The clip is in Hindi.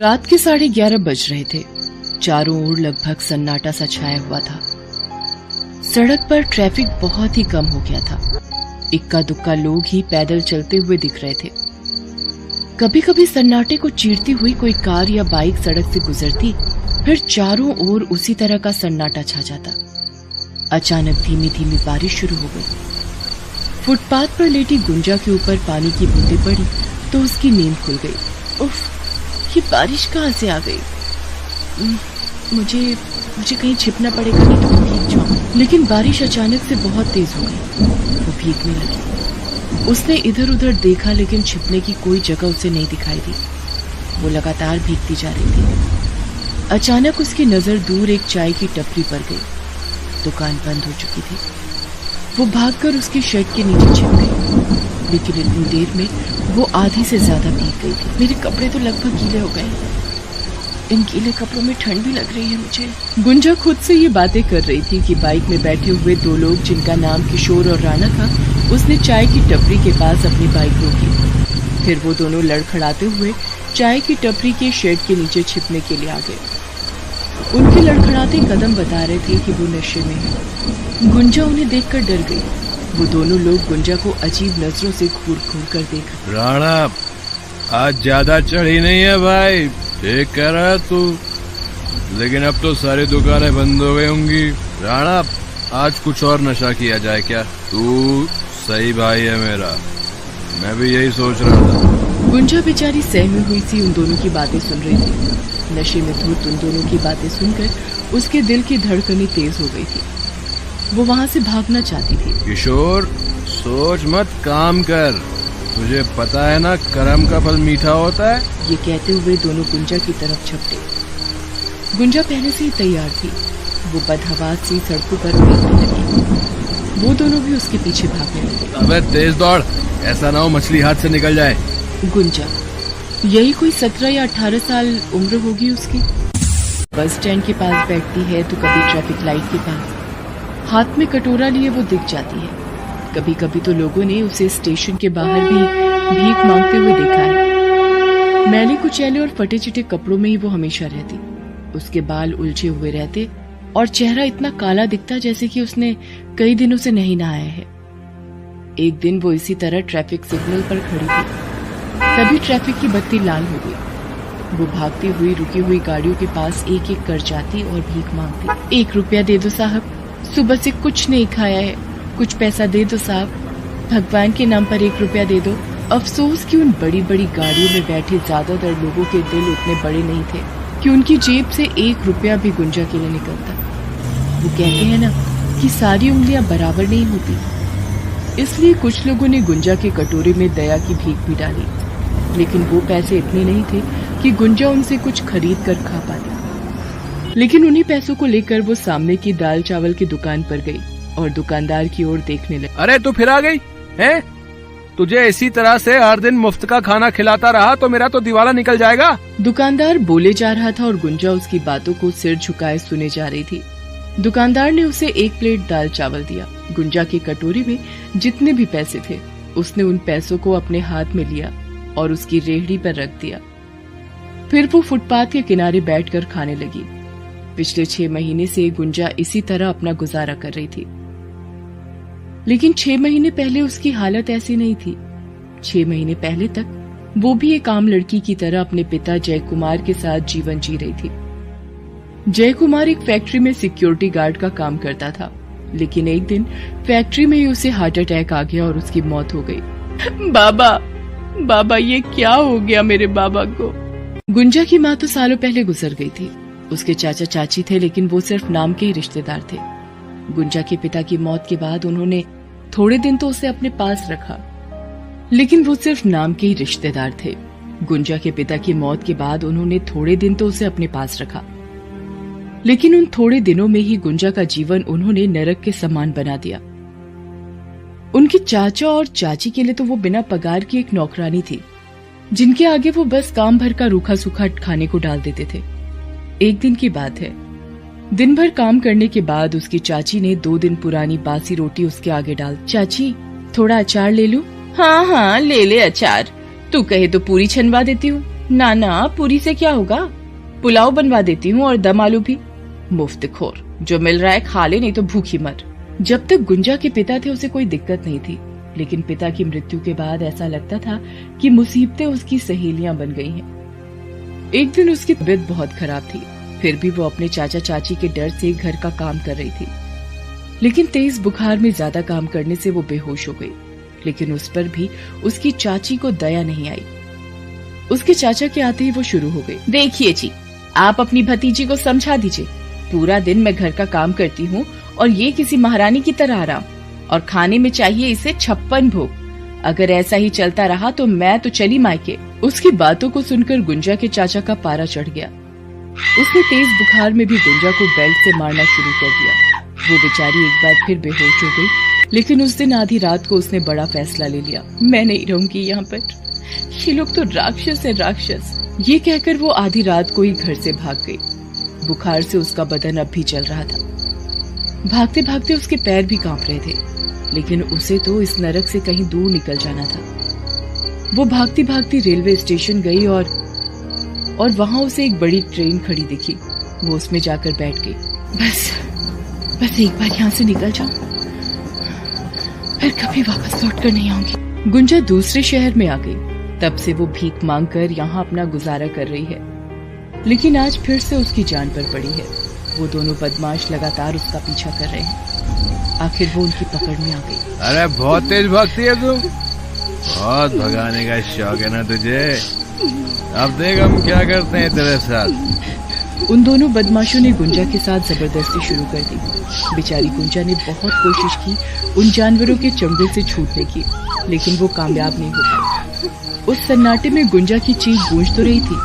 रात के 11:30 बज रहे थे। चारों ओर लगभग सन्नाटा सा छाया हुआ था। सड़क पर ट्रैफिक बहुत ही कम हो गया था। इक्का दुक्का लोग ही पैदल चलते हुए दिख रहे थे। कभी कभी सन्नाटे को चीरती हुई कोई कार या बाइक सड़क से गुजरती, फिर चारों ओर उसी तरह का सन्नाटा छा जाता। अचानक धीमी धीमी बारिश शुरू हो गई। फुटपाथ पर लेटी गुंजा के ऊपर पानी की बूंदें पड़ी तो उसकी नींद खुल गई। उफ, ये बारिश कहाँ से आ गई? मुझे कहीं छिपना पड़ेगा, नहीं तो भीग जाऊं। लेकिन बारिश अचानक से बहुत तेज हो गई। वो भीगने लगी। उसने इधर उधर देखा लेकिन छिपने की कोई जगह उसे नहीं दिखाई दी। वो लगातार भीगती जा रही थी। अचानक उसकी नजर दूर एक चाय की टपरी पर गई। दुकान बंद हो चुकी थी। वो भागकर उसकी शर्ट के नीचे छिप गई, लेकिन इतनी देर में वो आधी से ज्यादा भीग गई थी। मेरे कपड़े तो लगभग गीले हो गए। इन गीले कपड़ों में ठंड भी लग रही है मुझे। गुंजा खुद से ये बातें कर रही थी कि बाइक में बैठे हुए दो लोग, जिनका नाम किशोर और राणा था, उसने चाय की टपरी के पास अपनी बाइक रोकी। फिर वो दोनों लड़खड़ाते हुए चाय की टपरी के शेड के नीचे छिपने के लिए आ गए। उनके लड़खड़ाते कदम बता रहे थे कि वो नशे में है। गुंजा उन्हें देखकर डर गई। वो दोनों लोग गुंजा को अजीब नजरों से घूर घूर कर देख। राणा, आज ज्यादा चढ़ी नहीं है भाई, ठीक कह रहा है तू, लेकिन अब तो सारी दुकानें बंद हो गई होंगी। राणा, आज कुछ और नशा किया जाए क्या? तू सही भाई है मेरा, मैं भी यही सोच रहा था। गुंजा बेचारी सहमी हुई सी उन दोनों की बातें सुन रही थी। नशे में धुत उन दोनों की बातें सुनकर उसके दिल की धड़कनें तेज हो गई थी। वो वहाँ से भागना चाहती थी। किशोर, सोच मत, काम कर। तुझे पता है ना, कर्म का फल मीठा होता है। ये कहते हुए दोनों गुंजा की तरफ झपटे। गुंजा पहले से ही तैयार थी। वो बदहवास सी सड़कों पर भागने लगी। वो दोनों भी उसके पीछे भागने लगे। अबे तेज दौड़, ऐसा ना हो मछली हाथ से निकल जाए। गुंजा, यही कोई 17 या 18 साल उम्र होगी उसकी। बस स्टैंड के पास बैठती है तो कभी ट्रैफिक लाइट के पास, हाथ में कटोरा लिए वो दिख जाती है। कभी कभी तो लोगों ने उसे स्टेशन के बाहर भी भीख मांगते हुए देखा है। मैले कुचैले और फटे चिटे कपड़ों में ही वो हमेशा रहती। उसके बाल उलझे हुए रहते और चेहरा इतना काला दिखता जैसे कि उसने कई दिनों से नहीं नहाया है। एक दिन वो इसी तरह ट्रैफिक सिग्नल पर खड़ी थी। तभी ट्रैफिक की बत्ती लाल हो गई। वो भागती हुई रुकी हुई गाड़ियों के पास एक एक कर जाती और भीख मांगती। 1 रुपया दे दो साहब, सुबह से कुछ नहीं खाया है, कुछ पैसा दे दो साहब, भगवान के नाम पर 1 रुपया दे दो। अफसोस कि उन बड़ी बड़ी गाड़ियों में बैठे ज्यादातर लोगों के दिल उतने बड़े नहीं थे कि उनकी जेब से 1 रुपया भी गुंजा के लिए निकलता। वो कहते हैं ना कि सारी उंगलियां बराबर नहीं होती, इसलिए कुछ लोगों ने गुंजा के कटोरे में दया की भीख भी डाली, लेकिन वो पैसे इतने नहीं थे कि गुंजा उनसे कुछ खरीद कर खा पाती। लेकिन उन्हीं पैसों को लेकर वो सामने की दाल चावल की दुकान पर गई और दुकानदार की ओर देखने लगी। अरे तू फिर आ गई है? तुझे इसी तरह से हर दिन मुफ्त का खाना खिलाता रहा तो मेरा तो दिवाला निकल जाएगा। दुकानदार बोले जा रहा था और गुंजा उसकी बातों को सिर झुकाए सुने जा रही थी। दुकानदार ने उसे 1 प्लेट दाल चावल दिया। गुंजा की कटोरी में जितने भी पैसे थे, उसने उन पैसों को अपने हाथ में लिया और उसकी रेहड़ी पर रख दिया। फिर वो फुटपाथ के किनारे बैठकर खाने लगी। पिछले 6 महीने से गुंजा इसी तरह अपना गुजारा कर रही थी, लेकिन 6 महीने पहले उसकी हालत ऐसी नहीं थी। 6 महीने पहले तक वो भी एक आम लड़की की तरह अपने पिता जय कुमार के साथ जीवन जी रही थी। जय कुमार एक फैक्ट्री में सिक्योरिटी गार्ड का काम करता था, लेकिन एक दिन फैक्ट्री में ही उसे हार्ट अटैक आ गया और उसकी मौत हो गई। बाबा, ये क्या हो गया मेरे बाबा को? गुंजा की माँ तो सालों पहले गुजर गई थी। उसके चाचा चाची थे, लेकिन वो सिर्फ नाम के ही रिश्तेदार थे। गुंजा के पिता की मौत के बाद उन्होंने थोड़े दिन तो उसे अपने पास रखा, लेकिन वो सिर्फ नाम के ही रिश्तेदार थे। गुंजा के पिता की मौत के बाद उन्होंने थोड़े दिन तो उसे अपने पास रखा, लेकिन उन थोड़े दिनों में ही गुंजा का जीवन उन्होंने नरक के समान बना दिया। उनके चाचा और चाची के लिए तो वो बिना पगार की एक नौकरानी थी, जिनके आगे वो बस काम भर का रूखा सूखा खाने को डाल देते थे। एक दिन की बात है, दिन भर काम करने के बाद उसकी चाची ने 2 दिन पुरानी बासी रोटी उसके आगे डाल। चाची, थोड़ा अचार ले लूं? हाँ, ले ले अचार, तू कहे तो पूरी छनवा देती हूँ। ना ना, पूरी से क्या होगा, पुलाव बनवा देती हूँ और दम आलू भी। मुफ्तखोर, जो मिल रहा है खा ले, नहीं तो भूखी मर। जब तक गुंजा के पिता थे उसे कोई दिक्कत नहीं थी, लेकिन पिता की मृत्यु के बाद ऐसा लगता था कि मुसीबतें उसकी सहेलियां बन गई हैं। एक दिन उसकी तबीयत बहुत खराब थी, फिर भी वो अपने चाचा चाची के डर से घर का काम कर रही थी। लेकिन तेज बुखार में ज्यादा काम करने से वो बेहोश हो गई। लेकिन उस पर भी उसकी चाची को दया नहीं आई। उसके चाचा के आते ही वो शुरू हो गई। देखिए जी, आप अपनी भतीजी को समझा दीजिए, पूरा दिन मैं घर का काम करती हूँ और ये किसी महारानी की तरह आराम, और खाने में चाहिए इसे 56 भोग। अगर ऐसा ही चलता रहा तो मैं तो चली मायके। उसकी बातों को सुनकर गुंजा के चाचा का पारा चढ़ गया। उसने तेज बुखार में भी गुंजा को बेल्ट से मारना शुरू कर दिया। वो बेचारी एक बार फिर बेहोश हो गई। लेकिन उस दिन आधी रात को उसने बड़ा फैसला ले लिया, मैं नहीं रहूंगी यहाँ पर, ये लोग तो राक्षस है, राक्षस। ये कहकर वो आधी रात को ही घर से भाग गई। बुखार से उसका बदन अब भी चल रहा था। भागते भागते उसके पैर भी कांप रहे थे, लेकिन उसे तो इस नरक से कहीं दूर निकल जाना था। वो भागती भागती रेलवे स्टेशन गई और वहां उसे एक बड़ी ट्रेन खड़ी दिखी। वो उसमें जाकर बैठ गई। बस एक बार यहाँ से निकल जाऊं, फिर कभी वापस लौट कर नहीं आऊंगी। गुंजा दूसरे शहर में आ गई। तब से वो भीख मांगकर यहाँ अपना गुजारा कर रही है, लेकिन आज फिर से उसकी जान पर पड़ी है। वो दोनों बदमाश लगातार उसका पीछा कर रहे हैं। आखिर वो उनकी पकड़ में आ गई। अरे बहुत तेज भागती है तुम, बहुत भगाने का शौक है ना तुझे। अब देख हम क्या करते हैं तेरे साथ। उन दोनों बदमाशों ने गुंजा के साथ जबरदस्ती शुरू कर दी। बेचारी गुंजा ने बहुत कोशिश की उन जानवरों के चंगुल से छूटने की, लेकिन वो कामयाब नहीं हो पाई। उस सन्नाटे में गुंजा की चीख गूंज तो रही थी,